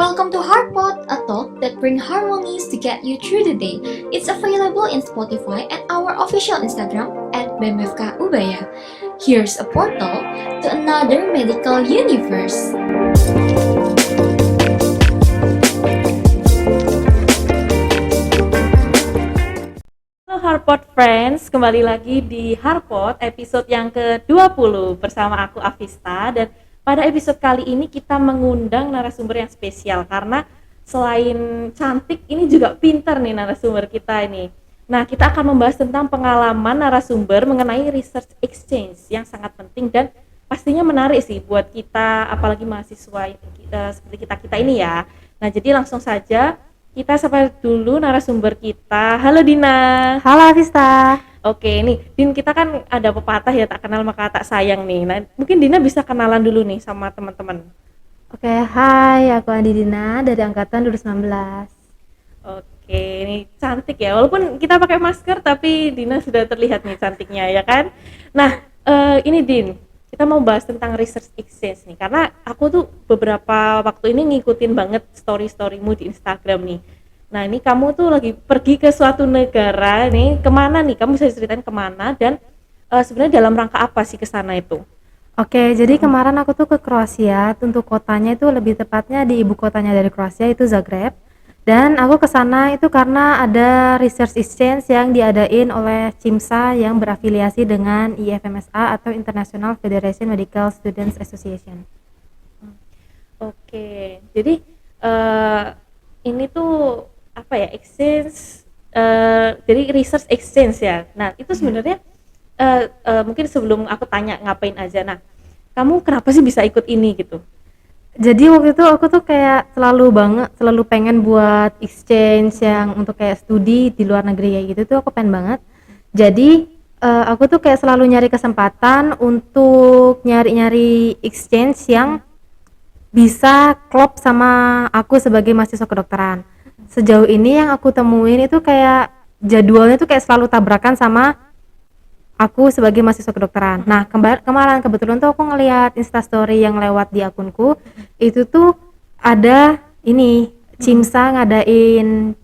Welcome to Heartpod, a talk that brings harmonies to get you through the day. It's available in Spotify and our official Instagram at BMFK Ubaya. Here's a portal to another medical universe. Halo Harpod Friends, kembali lagi di Harpod episode yang ke-20 bersama aku Avista. Dan pada episode kali ini kita mengundang narasumber yang spesial karena selain cantik ini juga pintar nih narasumber kita ini. Nah, kita akan membahas tentang pengalaman narasumber mengenai research exchange yang sangat penting dan pastinya menarik sih buat kita, apalagi mahasiswa seperti kita ini ya. Nah, jadi langsung saja kita sapa dulu narasumber kita. Halo Dina. Halo Avista. Oke, nih Din, kita kan ada pepatah ya, tak kenal maka tak sayang nih. Nah, mungkin Dina bisa kenalan dulu nih sama teman-teman. Oke, hai, aku Andi Dina dari angkatan 2019. Oke, ini cantik ya. Walaupun kita pakai masker, tapi Dina sudah terlihat nih cantiknya ya kan. Nah, ini Din, kita mau bahas tentang research exchange nih, karena aku tuh beberapa waktu ini ngikutin banget story-storymu di Instagram nih. Nah, ini kamu tuh lagi pergi ke suatu negara nih, kemana nih? Kamu bisa ceritain kemana dan sebenarnya dalam rangka apa sih ke sana itu? Oke, jadi kemarin aku tuh ke Kroasia. Untuk kotanya itu lebih tepatnya di ibu kotanya dari Kroasia itu Zagreb. Dan aku ke sana itu karena ada research exchange yang diadain oleh CIMSA yang berafiliasi dengan IFMSA atau International Federation Medical Students Association. Oke, jadi ini tuh apa ya, exchange, jadi research exchange ya. Nah, itu sebenarnya mungkin sebelum aku tanya ngapain aja, nah kamu kenapa sih bisa ikut ini gitu? Jadi waktu itu aku tuh kayak selalu pengen buat exchange yang untuk kayak studi di luar negeri kayak gitu tuh aku pengen banget. Jadi aku tuh kayak selalu nyari kesempatan untuk nyari exchange yang bisa klop sama aku sebagai mahasiswa kedokteran. Sejauh ini yang aku temuin itu kayak jadwalnya tuh kayak selalu tabrakan sama aku sebagai mahasiswa kedokteran. Nah, kemarin kebetulan tuh aku ngelihat instastory yang lewat di akunku, itu tuh ada ini CIMSA ngadain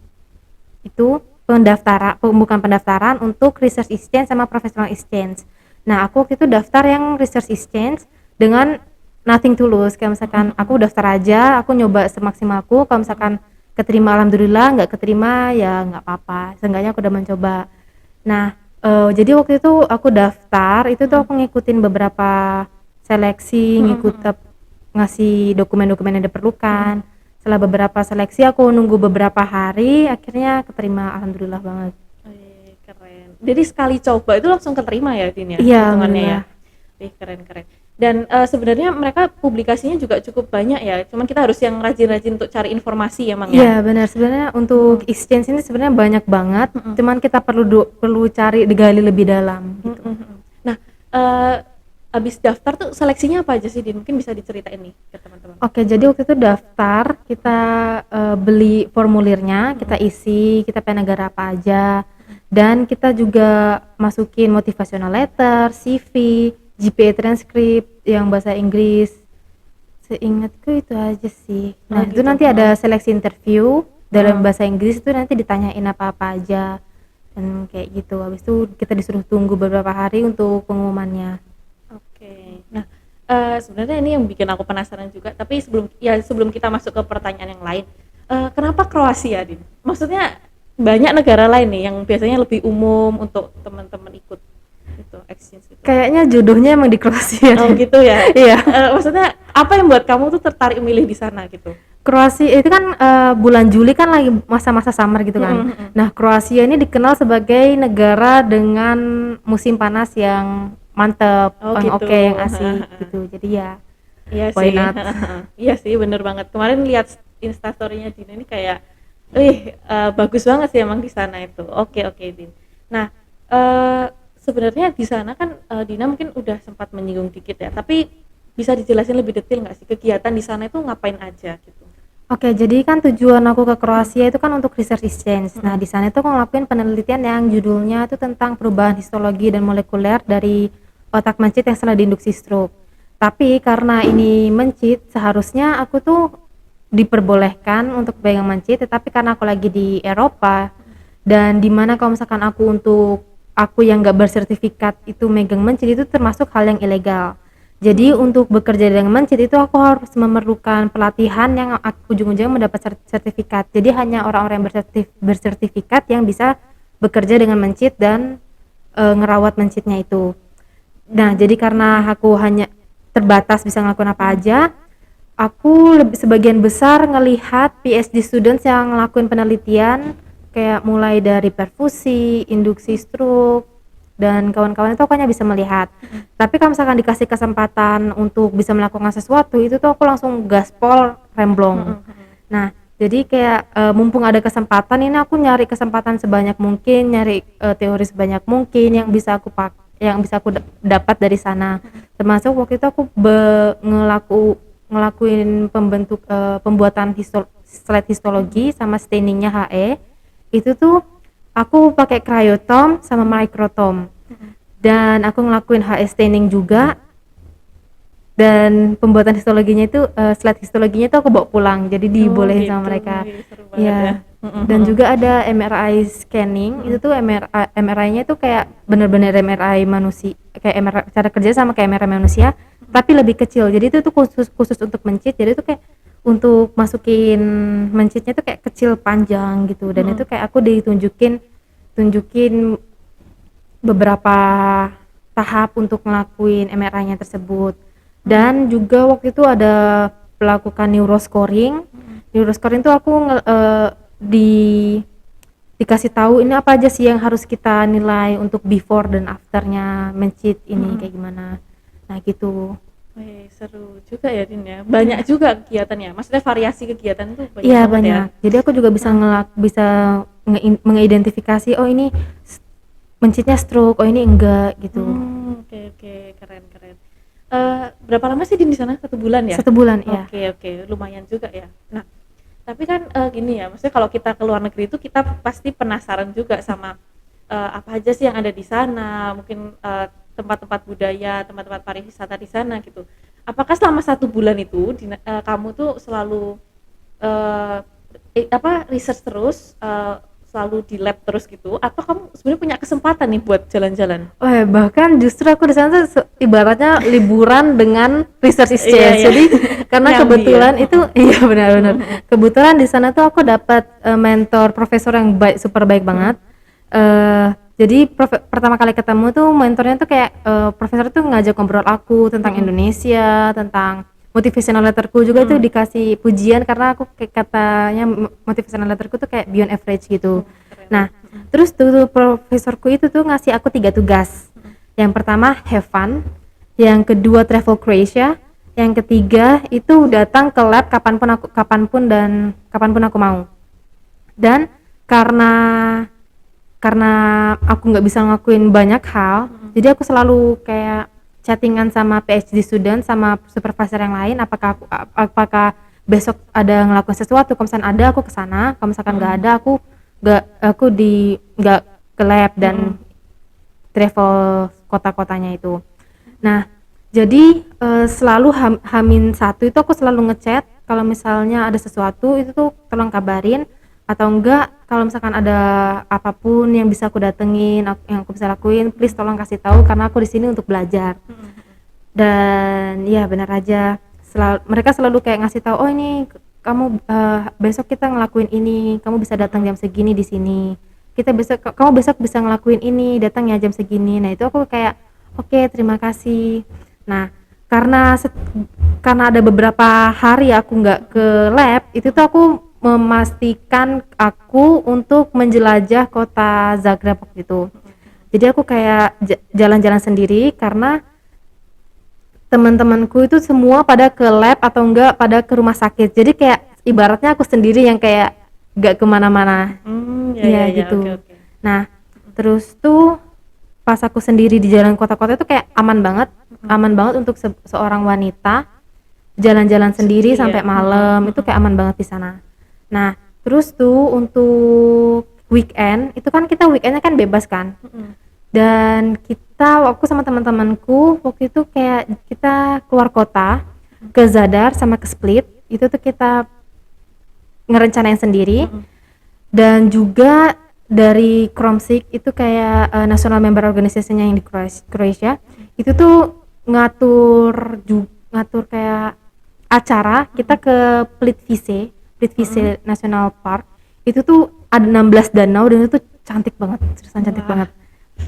itu bukan pendaftaran untuk research exchange sama professional exchange. Nah, aku waktu itu daftar yang research exchange dengan nothing tulus, kayak misalkan aku daftar aja, aku nyoba semaksimalku, kalau misalkan keterima alhamdulillah, nggak keterima ya nggak apa-apa, seenggaknya aku udah mencoba. Nah, jadi waktu itu aku daftar, itu tuh aku ngikutin beberapa seleksi, ngasih dokumen-dokumen yang diperlukan. Setelah beberapa seleksi aku nunggu beberapa hari, akhirnya keterima, alhamdulillah banget. Keren. Jadi sekali coba itu langsung keterima ya Din ya? Iya, hitungannya ya. alhamdulillah. Keren. Dan sebenarnya mereka publikasinya juga cukup banyak ya. Cuman kita harus yang rajin-rajin untuk cari informasi emang ya. Iya benar, sebenarnya untuk exchange ini sebenarnya banyak banget, cuman kita perlu cari digali lebih dalam gitu. Nah, abis daftar tuh seleksinya apa aja sih Din? Mungkin bisa diceritain nih ke teman-teman. Oke, jadi waktu itu daftar, kita beli formulirnya, kita isi, kita pengen negara apa aja, dan kita juga masukin motivational letter, CV, GPA transcript yang bahasa Inggris. Seingatku itu aja sih. Nah, itu nanti ada seleksi interview dalam bahasa Inggris, itu nanti ditanyain apa-apa aja dan kayak gitu. Habis itu kita disuruh tunggu beberapa hari untuk pengumumannya. Oke. Nah, sebenarnya ini yang bikin aku penasaran juga, tapi sebelum kita masuk ke pertanyaan yang lain, kenapa Kroasia, Din? Maksudnya banyak negara lain nih yang biasanya lebih umum untuk teman-teman ikut itu exchange gitu. Kayaknya jodohnya emang di Kroasia. Oh gitu ya. Iya. Maksudnya apa yang buat kamu tuh tertarik milih di sana gitu? Kroasia itu kan bulan Juli kan lagi masa-masa summer gitu kan. Nah, Kroasia ini dikenal sebagai negara dengan musim panas yang mantep, yang gitu. oke, yang asik gitu. Jadi ya Iya why sih. not? Iya sih, bener banget. Kemarin lihat instastorynya Dina ini kayak, bagus banget sih emang di sana itu. Oke Din. Nah, sebenarnya di sana kan Dina mungkin udah sempat menyinggung dikit ya, tapi bisa dijelasin lebih detail nggak sih kegiatan di sana itu ngapain aja gitu? Oke, jadi kan tujuan aku ke Kroasia itu kan untuk research exchange. Nah, di sana itu aku ngelakuin penelitian yang judulnya itu tentang perubahan histologi dan molekuler dari otak mencit yang setelah diinduksi stroke. Tapi karena ini mencit, seharusnya aku tuh diperbolehkan untuk pegang masjid, tetapi karena aku lagi di Eropa dan dimana kalau misalkan aku yang nggak bersertifikat itu megang masjid itu termasuk hal yang ilegal. Jadi untuk bekerja dengan masjid itu aku harus memerlukan pelatihan yang ujung-ujungnya mendapat sertifikat. Jadi hanya orang-orang yang bersertifikat yang bisa bekerja dengan masjid dan ngerawat masjidnya itu. Nah, jadi karena aku hanya terbatas bisa ngelakuin apa aja, aku sebagian besar ngelihat PhD students yang ngelakuin penelitian kayak mulai dari perfusi, induksi stroke dan kawan-kawan itu aku hanya bisa melihat. Tapi kalau misalkan dikasih kesempatan untuk bisa melakukan sesuatu itu tuh aku langsung gaspol remblong. Nah, jadi kayak mumpung ada kesempatan ini aku nyari kesempatan sebanyak mungkin, nyari teori sebanyak mungkin yang bisa aku dapat dari sana. Termasuk waktu itu aku ngelakuin pembuatan slide histologi sama stainingnya HE. Itu tuh aku pakai cryotom sama microtom. Dan aku ngelakuin HE staining juga. Dan pembuatan histologinya itu slide histologinya itu aku bawa pulang. Jadi dibolehin gitu. sama mereka. Ya. Dan juga ada MRI scanning. Itu tuh MRI-nya tuh kayak bener-bener MRI manusia, kayak MRI, cara kerja sama kayak MRI manusia, tapi lebih kecil. Jadi itu tuh khusus untuk mencit. Jadi itu kayak untuk masukin mencitnya tuh kayak kecil panjang gitu. Dan itu kayak aku tunjukin beberapa tahap untuk ngelakuin MRI-nya tersebut. Dan juga waktu itu ada melakukan neuroscoring. Neuroscoring tuh aku dikasih tahu ini apa aja sih yang harus kita nilai untuk before dan afternya mencit ini kayak gimana. Nah gitu. Wih, seru juga ya Din ya. Banyak juga kegiatannya. Maksudnya variasi kegiatan tuh banyak Iya banget banyak. ya. Jadi aku juga bisa mengidentifikasi oh ini mencitnya stroke, oh ini enggak gitu. Oke, keren. Berapa lama sih Din di sana? 1 bulan ya? 1 bulan ya. Oke, lumayan juga ya. Nah, tapi kan gini ya, maksudnya kalau kita ke luar negeri itu kita pasti penasaran juga sama apa aja sih yang ada di sana, mungkin tempat-tempat budaya, tempat-tempat pariwisata di sana gitu. Apakah selama 1 bulan itu kamu tuh selalu research terus, selalu di lab terus gitu, atau kamu sebenarnya punya kesempatan nih buat jalan-jalan? Bahkan justru aku di sana tuh ibaratnya liburan dengan research exchange. Iya. Jadi karena Nyambi kebetulan ya? itu iya benar-benar. Kebetulan di sana tuh aku dapat mentor profesor yang super baik banget. Jadi pertama kali ketemu tuh mentornya tuh kayak profesor tuh ngajak ngobrol aku tentang Indonesia, tentang motivational letterku juga itu dikasih pujian karena aku kayak katanya motivational letterku tuh kayak beyond average gitu. Nah, terus tuh profesorku itu tuh ngasih aku 3 tugas. Yang pertama have fun, yang kedua travel Croatia, yang ketiga itu datang ke lab kapanpun aku mau. Dan karena aku nggak bisa ngelakuin banyak hal, jadi aku selalu kayak chattingan sama PhD student sama supervisor yang lain apakah besok ada ngelakuin sesuatu. Kalau misalkan ada aku kesana, kalau misalkan nggak ada aku nggak ke lab dan travel kota-kotanya itu. Nah jadi selalu H-1 itu aku selalu ngechat kalau misalnya ada sesuatu itu tuh tolong kabarin, atau enggak kalau misalkan ada apapun yang bisa aku datengin, yang aku bisa lakuin, please tolong kasih tahu karena aku di sini untuk belajar. Dan ya benar aja, mereka selalu kayak ngasih tahu, oh ini kamu besok kita ngelakuin ini, kamu bisa datang jam segini di sini, kamu besok bisa ngelakuin ini, datang ya jam segini. Nah itu aku kayak oke, terima kasih. Nah karena ada beberapa hari aku nggak ke lab, itu tuh aku memastikan aku untuk menjelajah kota Zagreb waktu itu. Jadi aku kayak jalan-jalan sendiri karena teman-temanku itu semua pada ke lab atau enggak pada ke rumah sakit. Jadi kayak ibaratnya aku sendiri yang kayak gak kemana-mana. Gitu. Okay. Nah terus tuh pas aku sendiri di jalan kota-kota itu kayak aman banget untuk seorang wanita jalan-jalan sendiri sampai malam. Itu kayak aman banget di sana. Nah terus tuh untuk weekend itu kan kita weekendnya kan bebas kan, dan aku sama teman-temanku waktu itu kayak kita keluar kota ke Zadar sama ke Split. Itu tuh kita ngerencanain sendiri. Dan juga dari Kromsik itu kayak national member organisasinya yang di Croatia itu tuh ngatur kayak acara kita ke Plitvice National Park. Itu tuh ada 16 danau dan itu tuh cantik banget, seriusan cantik banget.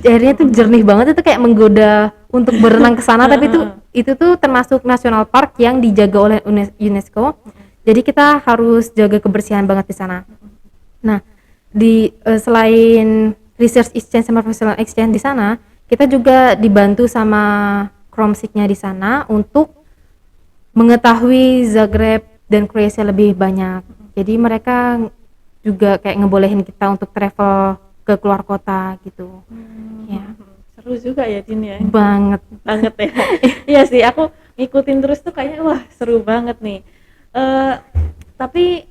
Airnya tuh jernih banget, itu kayak menggoda untuk berenang ke sana. Tapi itu tuh termasuk national park yang dijaga oleh UNESCO. Jadi kita harus jaga kebersihan banget di sana. Nah, selain research exchange sama professional exchange di sana, kita juga dibantu sama Kromsiknya di sana untuk mengetahui Zagreb dan Croatia lebih banyak. Jadi mereka juga kayak ngebolehin kita untuk travel ke keluar kota gitu. Ya. Seru juga ya Din ya. Banget ya. Iya sih, aku ngikutin terus tuh kayaknya wah seru banget nih. Tapi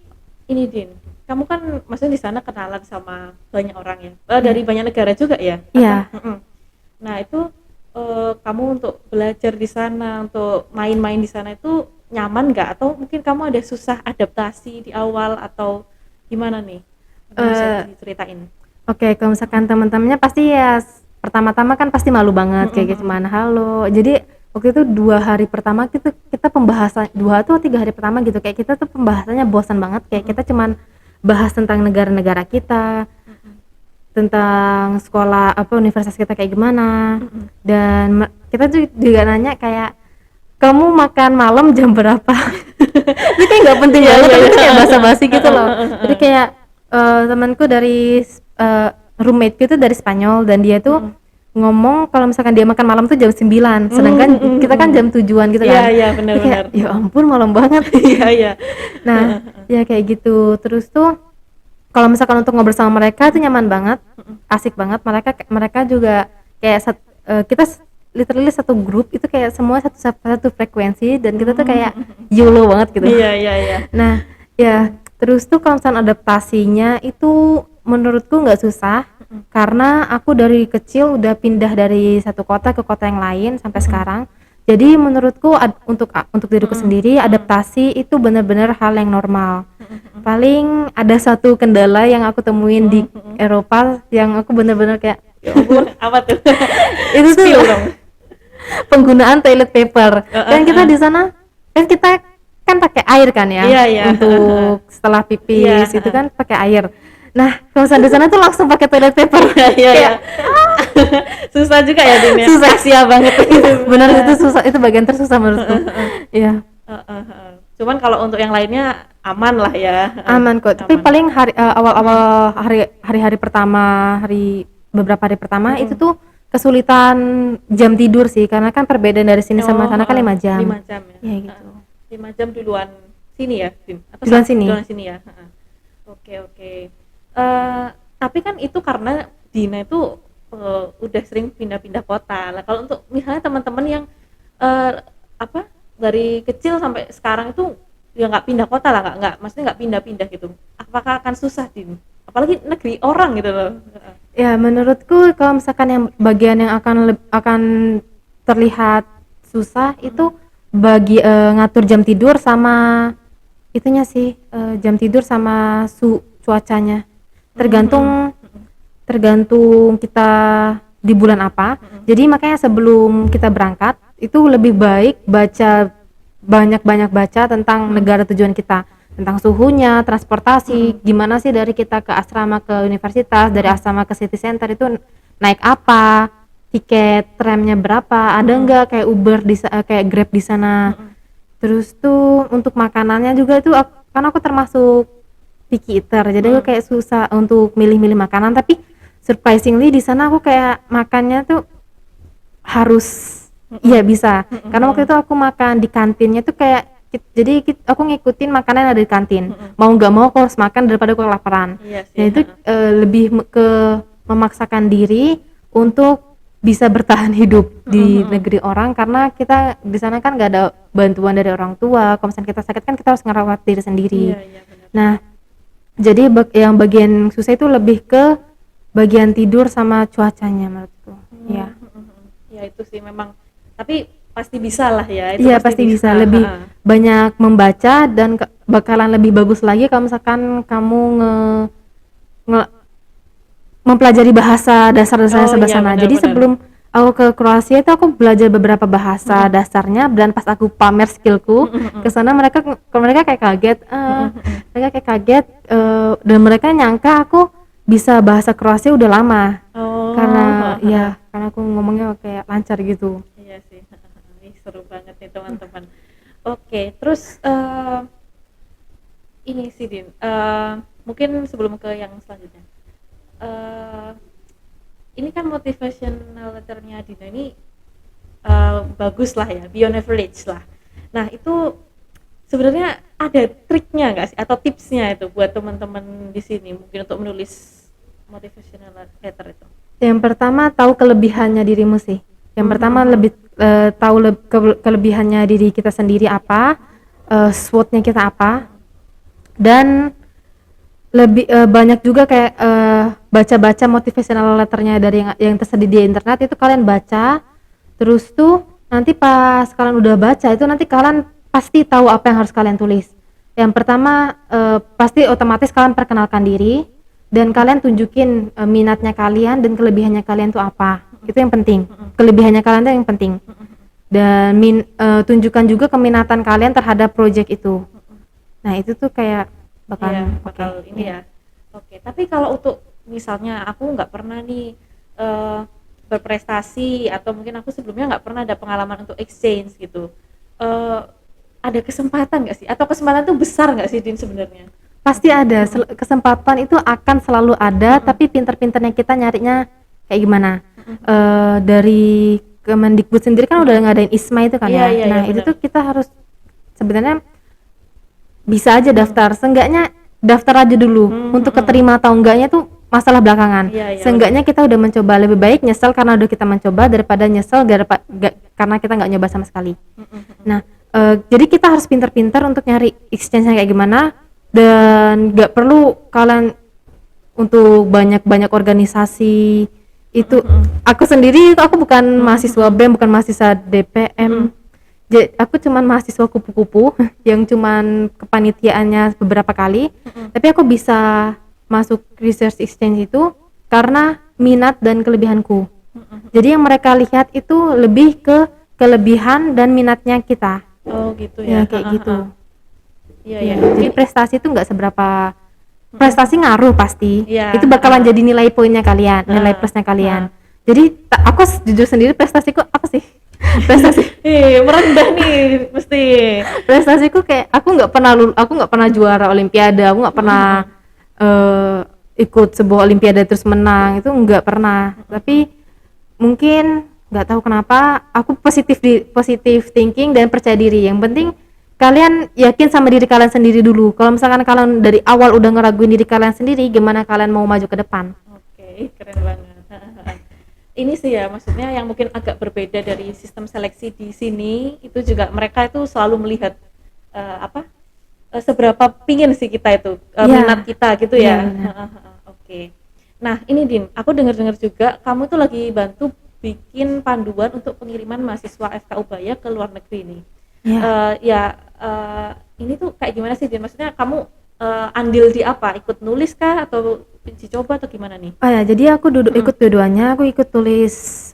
ini Din, kamu kan maksudnya di sana kenalan sama banyak orang ya, dari banyak negara juga ya? Iya. Nah itu kamu untuk belajar di sana, untuk main-main di sana itu nyaman nggak? Atau mungkin kamu ada susah adaptasi di awal atau gimana nih? Bisa diceritain? Oke, kalau misalkan teman-temannya pasti ya pertama-tama kan pasti malu banget kayak gitu, cuman halo. Jadi waktu itu 2 hari pertama kita pembahasan 2 atau 3 hari pertama gitu, kayak kita tuh pembahasannya bosan banget, kayak kita cuman bahas tentang negara-negara kita, tentang sekolah universitas kita kayak gimana. Dan kita juga nanya kayak kamu makan malam jam berapa. Itu kayak nggak penting banget, tapi itu kayak basa-basi gitu loh. Jadi kayak temanku dari roommate itu dari Spanyol, dan dia tuh ngomong kalau misalkan dia makan malam tuh jam 9, sedangkan kita kan jam 7-an gitu kan. Iya benar-benar. Ya ampun, malam banget. Iya. Nah, ya kayak gitu. Terus tuh kalau misalkan untuk ngobrol sama mereka tuh nyaman banget, asik banget. Mereka juga kayak kita literally satu grup itu kayak semua satu frekuensi, dan kita tuh kayak YOLO banget gitu. Iya. Nah, ya terus tuh kalau misalkan adaptasinya itu menurutku nggak susah, karena aku dari kecil udah pindah dari satu kota ke kota yang lain sampai sekarang. Jadi menurutku untuk diriku sendiri adaptasi itu benar-benar hal yang normal. Paling ada satu kendala yang aku temuin di Eropa yang aku benar-benar kayak ya ampun, Apa tuh? itu tuh dong. penggunaan toilet paper. Dan kita di sana kan kita kan pakai air kan ya, Iya. untuk setelah pipis itu kan pakai air. Nah, kalau di sana tuh langsung pakai toilet paper. Iya. Susah juga ya Din ya. Susah sih banget. Benar, itu susah, itu bagian tersusah menurutku. Iya. Cuman kalau untuk yang lainnya aman lah ya. Aman kok. Tapi paling awal-awal hari-hari pertama, beberapa hari pertama itu tuh kesulitan jam tidur sih, karena kan perbedaan dari sini sama sana kan 5 jam. 5 jam ya. Iya gitu. 5 jam duluan sini ya, Din? Atau Duluan sini. Duluan sini ya. Oke. Tapi kan itu karena Dina itu udah sering pindah-pindah kota. Nah, kalau untuk misalnya teman-teman yang dari kecil sampai sekarang itu ya nggak pindah kota lah, nggak maksudnya nggak pindah-pindah gitu. Apakah akan susah, Din? Apalagi negeri orang gitu loh. Ya menurutku kalau misalkan yang bagian yang akan terlihat susah itu ngatur jam tidur sama itunya sih, jam tidur sama cuacanya. Tergantung kita di bulan apa. Jadi makanya sebelum kita berangkat itu lebih baik banyak baca tentang negara tujuan kita, tentang suhunya, transportasi, gimana sih dari kita ke asrama ke universitas, dari asrama ke city center itu naik apa, tiket tramnya berapa, ada nggak kayak Uber kayak Grab di sana. Terus tuh untuk makanannya juga tuh kan aku termasuk picky eater, jadi aku kayak susah untuk milih-milih makanan. Tapi surprisingly di sana aku kayak makannya tuh harus iya bisa, karena waktu itu aku makan di kantinnya tuh kayak jadi aku ngikutin makanan yang ada di kantin, mau nggak mau aku harus makan daripada aku kelaparan. Nah itu lebih ke memaksakan diri untuk bisa bertahan hidup di negeri orang, karena kita di sana kan nggak ada bantuan dari orang tua. Kalau misalnya kita sakit kan kita harus ngerawat diri sendiri. Nah jadi yang bagian susah itu lebih ke bagian tidur sama cuacanya menurutku. Ya itu sih memang, tapi pasti bisa lah ya. Itu iya pasti bisa. Lebih banyak membaca dan bakalan lebih bagus lagi kalau misalkan kamu nge- mempelajari bahasa dasar-dasarnya Oh sebelah iya, sana. Jadi benar-benar. sebelum aku ke Kroasia itu aku belajar beberapa bahasa dasarnya, dan pas aku pamer skillku ke sana, mereka kayak kaget, mereka kayak kaget, dan mereka nyangka aku bisa bahasa Kroasia udah lama, karena Oh, ya karena aku ngomongnya kayak lancar gitu. iya sih. Ini seru banget nih teman-teman. Oke, terus ini sih Din, mungkin sebelum ke yang selanjutnya, eh ini kan motivational letternya Dina ini bagus lah ya, beyond average lah. Nah itu sebenarnya ada triknya nggak sih atau tipsnya itu buat teman-teman di sini mungkin untuk menulis motivational letter itu? Yang pertama, tahu kelebihannya dirimu sih. Yang pertama lebih tahu kelebihannya diri kita sendiri apa, SWOT-nya kita apa, dan lebih banyak juga kayak baca-baca motivational letternya dari yang tersedia di internet, itu kalian baca. Terus tuh nanti pas kalian udah baca itu, nanti kalian pasti tahu apa yang harus kalian tulis. Yang pertama, pasti otomatis kalian perkenalkan diri dan kalian tunjukin minatnya kalian dan kelebihannya kalian tuh apa. Itu yang penting. Kelebihannya kalian tuh yang penting. Dan tunjukkan juga keminatan kalian terhadap project itu. Nah, itu tuh kayak Iya, bakalan bakal oke. ini ya. Oke, tapi kalau untuk misalnya aku nggak pernah nih berprestasi atau mungkin aku sebelumnya nggak pernah ada pengalaman untuk exchange gitu. Eh, ada kesempatan nggak sih? Atau kesempatan itu besar nggak sih Din sebenarnya? Pasti ada kesempatan itu akan selalu ada, tapi pinter-pinternya kita nyarinya kayak gimana. Dari Kemendikbud sendiri kan udah ngadain ISMA itu kan Iya, ya. iya, Nah, iya, itu benar. tuh kita harus sebenarnya bisa aja daftar. Seenggaknya daftar aja dulu. Untuk keterima atau enggaknya tuh masalah belakangan. Iya, iya, Seenggaknya kita udah mencoba. Lebih baik nyesel karena udah kita mencoba daripada nyesel karena kita nggak nyoba sama sekali. Nah, jadi kita harus pintar-pintar untuk nyari exchange-nya kayak gimana, dan nggak perlu kalian untuk banyak-banyak organisasi itu. Aku sendiri itu aku bukan mahasiswa BEM, bukan mahasiswa DPM. Aku cuman mahasiswa kupu-kupu yang cuman kepanitiaannya beberapa kali, tapi aku bisa masuk research exchange itu karena minat dan kelebihanku. Jadi yang mereka lihat itu lebih ke kelebihan dan minatnya kita. Oh gitu Ya ya. kayak gitu. Iya, Ya, iya. jadi prestasi itu nggak seberapa, prestasi ngaruh pasti. Iya, Itu bakalan jadi nilai poinnya kalian, nilai plusnya kalian. Jadi aku jujur sendiri, prestasiku apa sih? Prestasi Merendah nih mesti. prestasiku kayak aku nggak pernah juara olimpiade, aku nggak pernah ikut sebuah olimpiade terus menang, itu nggak pernah. Tapi mungkin nggak tahu kenapa aku positif thinking dan percaya diri. Yang penting kalian yakin sama diri kalian sendiri dulu. Kalau misalkan kalian dari awal udah ngeraguin diri kalian sendiri, gimana kalian mau maju ke depan? Oke, keren banget. Ini sih ya, maksudnya yang mungkin agak berbeda dari sistem seleksi di sini, itu juga mereka itu selalu melihat seberapa pingin sih kita itu, Iya. minat kita gitu Iya, ya. benar. Oke. Nah, ini Din, aku dengar-dengar juga kamu tuh lagi bantu bikin panduan untuk pengiriman mahasiswa FK Ubaya ke luar negeri ini. Iya. Ini tuh kayak gimana sih Din? Maksudnya kamu andil di apa? Ikut nulis kah atau uji coba atau gimana nih? Oh ya, jadi aku ikut dua-duanya. Aku ikut tulis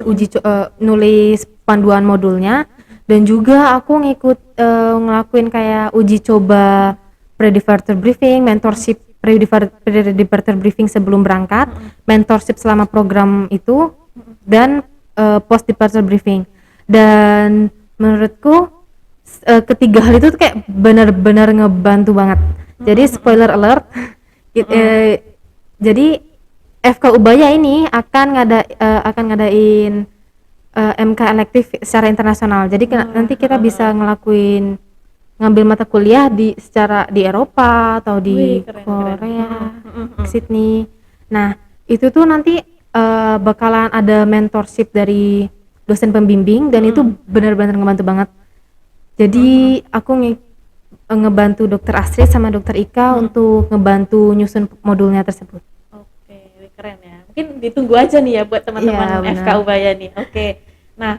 nulis panduan modulnya, dan juga aku ngelakuin kayak uji coba pre-departure briefing, mentorship pre-departure briefing sebelum berangkat, mentorship selama program itu, dan post departure briefing. Dan menurutku ketiga hal itu tuh kayak benar-benar ngebantu banget. Jadi spoiler alert, jadi FK Ubaya ini akan ngadain MK elektif secara internasional. Jadi nanti kita bisa ngambil mata kuliah di Eropa atau di Wih, keren. Korea, Sydney. Nah, itu tuh nanti bakalan ada mentorship dari dosen pembimbing, dan itu benar-benar ngebantu banget. Jadi aku ngebantu Dokter Astrid sama Dokter Ika untuk ngebantu nyusun modulnya tersebut. Oke, keren ya. Mungkin ditunggu aja nih ya buat Iya, teman-teman benar. FK Ubaya nih. Oke. Nah,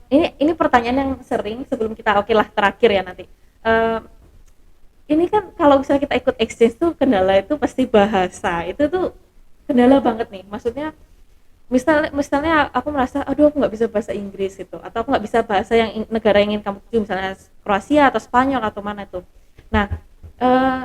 ini pertanyaan yang sering sebelum kita terakhir ya nanti. ini kan kalau misalnya kita ikut exchange tuh kendala itu pasti bahasa. Itu tuh kendala banget nih. Maksudnya misalnya aku merasa aduh aku nggak bisa bahasa Inggris gitu, atau aku nggak bisa bahasa yang negara yang ingin kamu tuju, misalnya Kroasia atau Spanyol atau mana tuh. Nah, eh,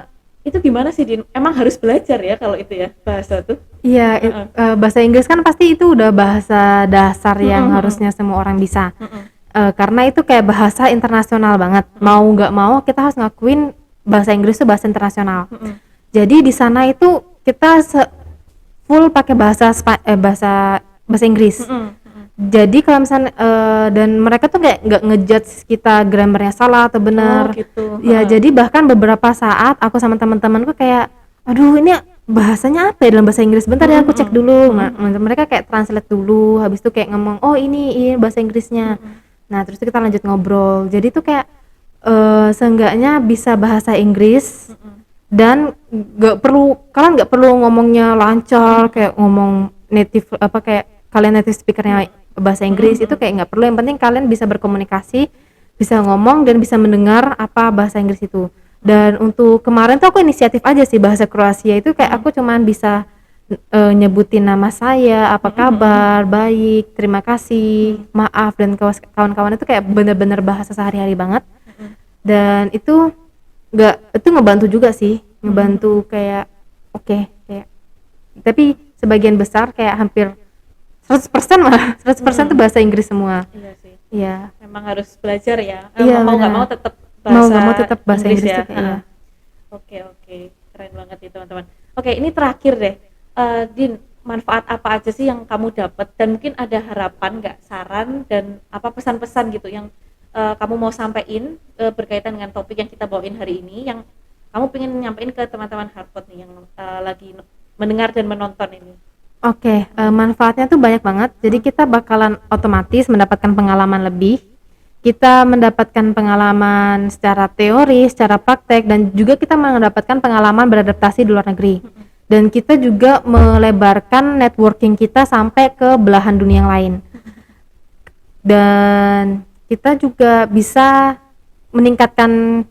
itu gimana sih Din? Emang harus belajar ya kalau itu ya bahasa tuh? Iya, Heeh. bahasa Inggris kan pasti itu udah bahasa dasar yang Mm-mm, mm-mm, harusnya semua orang bisa. mm-mm, Karena itu kayak bahasa internasional banget. mm-mm, Mau nggak mau kita harus ngakuin bahasa Inggris itu bahasa internasional. mm-mm, Jadi di sana itu kita full pakai bahasa bahasa Inggris. mm-mm, mm-mm. Jadi kalau misalnya dan mereka tuh kayak nggak ngejudge kita grammarnya salah atau Oh benar. gitu. Ya Heeh. jadi bahkan beberapa saat aku sama teman-temanku kayak, aduh ini bahasanya apa ya dalam bahasa Inggris? Bentar ya Mm-mm, aku cek mm-mm, dulu. mm-mm, Mereka kayak translate dulu. Habis itu kayak ngomong, oh ini bahasa Inggrisnya. mm-mm. Nah terus itu kita lanjut ngobrol. Jadi tuh kayak seenggaknya bisa bahasa Inggris Mm-mm. dan kalian nggak perlu ngomongnya lancar kayak ngomong native apa kayak kalian native speakernya bahasa Inggris itu kayak nggak perlu, yang penting kalian bisa berkomunikasi, bisa ngomong dan bisa mendengar apa bahasa Inggris itu. Dan untuk kemarin tuh aku inisiatif aja sih bahasa Kroasia itu kayak aku cuman bisa nyebutin nama saya, apa kabar, baik, terima kasih, maaf dan kawan-kawan itu kayak bener-bener bahasa sehari-hari banget. Dan itu ngebantu juga sih, ngebantu kayak oke, kayak tapi sebagian besar kayak hampir 100% malah 100% tuh bahasa Inggris semua. Iya sih. Iya. Memang harus belajar ya. Iya Mau nggak benar. mau tetap Mau bahasa nggak mau tetap bahasa Inggris ya. tuh kayak iya. Oke oke, keren banget nih teman-teman. Oke, ini terakhir deh. Din, manfaat apa aja sih yang kamu dapat, dan mungkin ada harapan nggak, saran dan apa pesan-pesan gitu yang kamu mau sampaikan berkaitan dengan topik yang kita bawain hari ini, yang kamu pengen nyampein ke teman-teman Harvard nih yang lagi mendengar dan menonton ini. Oke, manfaatnya tuh banyak banget. Jadi kita bakalan otomatis mendapatkan pengalaman lebih. Kita mendapatkan pengalaman secara teori, secara praktek, dan juga kita mendapatkan pengalaman beradaptasi di luar negeri. Dan kita juga melebarkan networking kita sampai ke belahan dunia yang lain. Dan kita juga bisa meningkatkan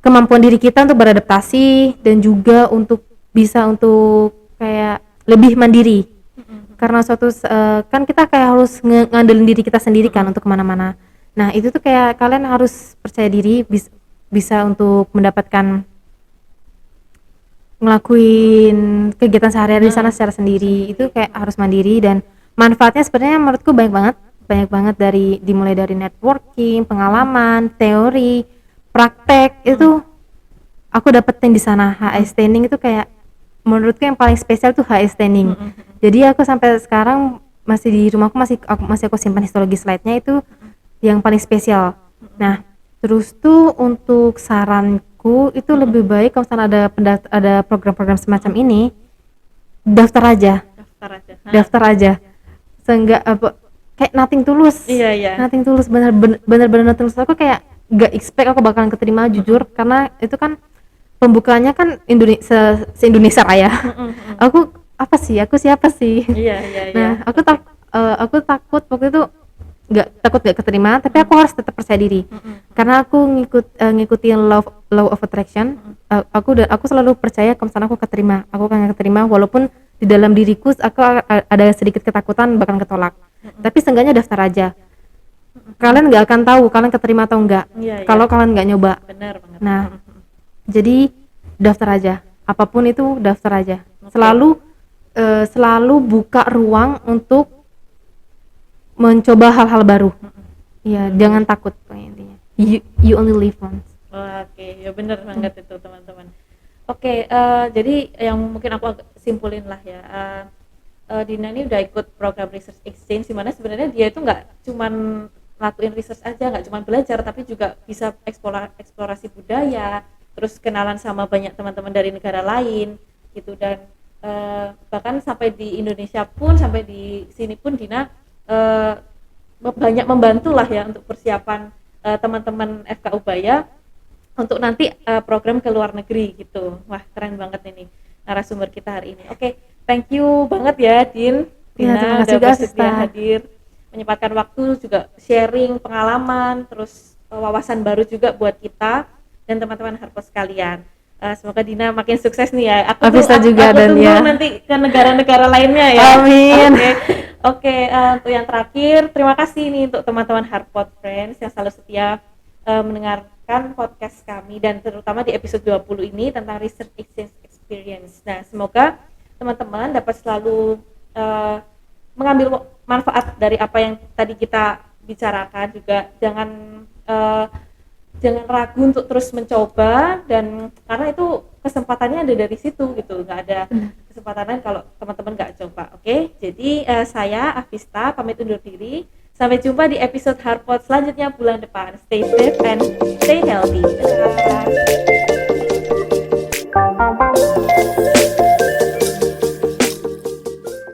kemampuan diri kita untuk beradaptasi dan juga untuk kayak lebih mandiri, karena kan kita kayak harus ngandelin diri kita sendiri kan untuk kemana-mana. Nah itu tuh kayak kalian harus percaya diri bisa untuk mendapatkan ngelakuin kegiatan sehari-hari di sana secara sendiri. Itu kayak harus mandiri, dan manfaatnya sebenarnya menurutku banyak banget dimulai dari networking, pengalaman, teori, praktek. Itu aku dapetin di sana. HS training itu kayak menurutku yang paling spesial tuh HS training. Jadi aku sampai sekarang masih di rumahku masih aku simpan histologi slide-nya, itu yang paling spesial. Nah, terus tuh untuk saranku itu lebih baik kalau misalnya ada program-program semacam ini, daftar aja. Daftar aja. Seenggak apa kayak nothing tulus. Iya. Nothing tulus, bener-bener nothing tulus. Aku kayak gak expect aku bakalan keterima jujur, karena itu kan pembukaannya kan se-Indonesia Raya. Aku siapa sih? Iya. Nah, aku takut waktu itu nggak keterima, tapi aku harus tetap percaya diri. Karena aku ngikutin law of attraction. Aku selalu percaya kalau misalnya aku akan keterima walaupun di dalam diriku aku ada sedikit ketakutan bakal ketolak. Tapi seenggaknya daftar aja. Kalian nggak akan tahu kalian keterima atau enggak kalau kalian nggak nyoba. Benar banget. Nah, jadi daftar aja, apapun itu daftar aja. Oke. Selalu buka ruang untuk mencoba hal-hal baru. Iya, jangan takut intinya. You only live once. Oke, ya benar banget itu teman-teman. Oke, jadi yang mungkin aku simpulin lah ya. Dina ini udah ikut program research exchange, di mana sebenarnya dia itu nggak cuman lakuin research aja, nggak cuman belajar, tapi juga bisa eksplorasi budaya, terus kenalan sama banyak teman-teman dari negara lain gitu. Dan bahkan sampai di Indonesia pun, sampai di sini pun Dina banyak membantu lah ya untuk persiapan teman-teman FK Ubaya untuk nanti program ke luar negeri gitu. Wah, keren banget ini narasumber kita hari ini. Oke, thank you banget ya Din, Dina udah bersedia hadir, menyempatkan waktu juga sharing pengalaman, terus wawasan baru juga buat kita. dan teman-teman Harpot sekalian. Semoga Dina makin sukses nih ya. Avista juga aku dan tunggu ya. nanti ke negara-negara lainnya ya. Amin. Oke, untuk yang terakhir, terima kasih nih untuk teman-teman Harpot Friends yang selalu setia mendengarkan podcast kami dan terutama di episode 20 ini tentang Research Exchange Experience. Nah, semoga teman-teman dapat selalu mengambil manfaat dari apa yang tadi kita bicarakan, juga jangan ragu untuk terus mencoba, dan karena itu kesempatannya ada dari situ gitu, nggak ada kesempatan lain kalau teman-teman nggak coba. Oke, jadi saya Avista pamit undur diri. Sampai jumpa di episode Harpot selanjutnya bulan depan. Stay safe and stay healthy. Dadah.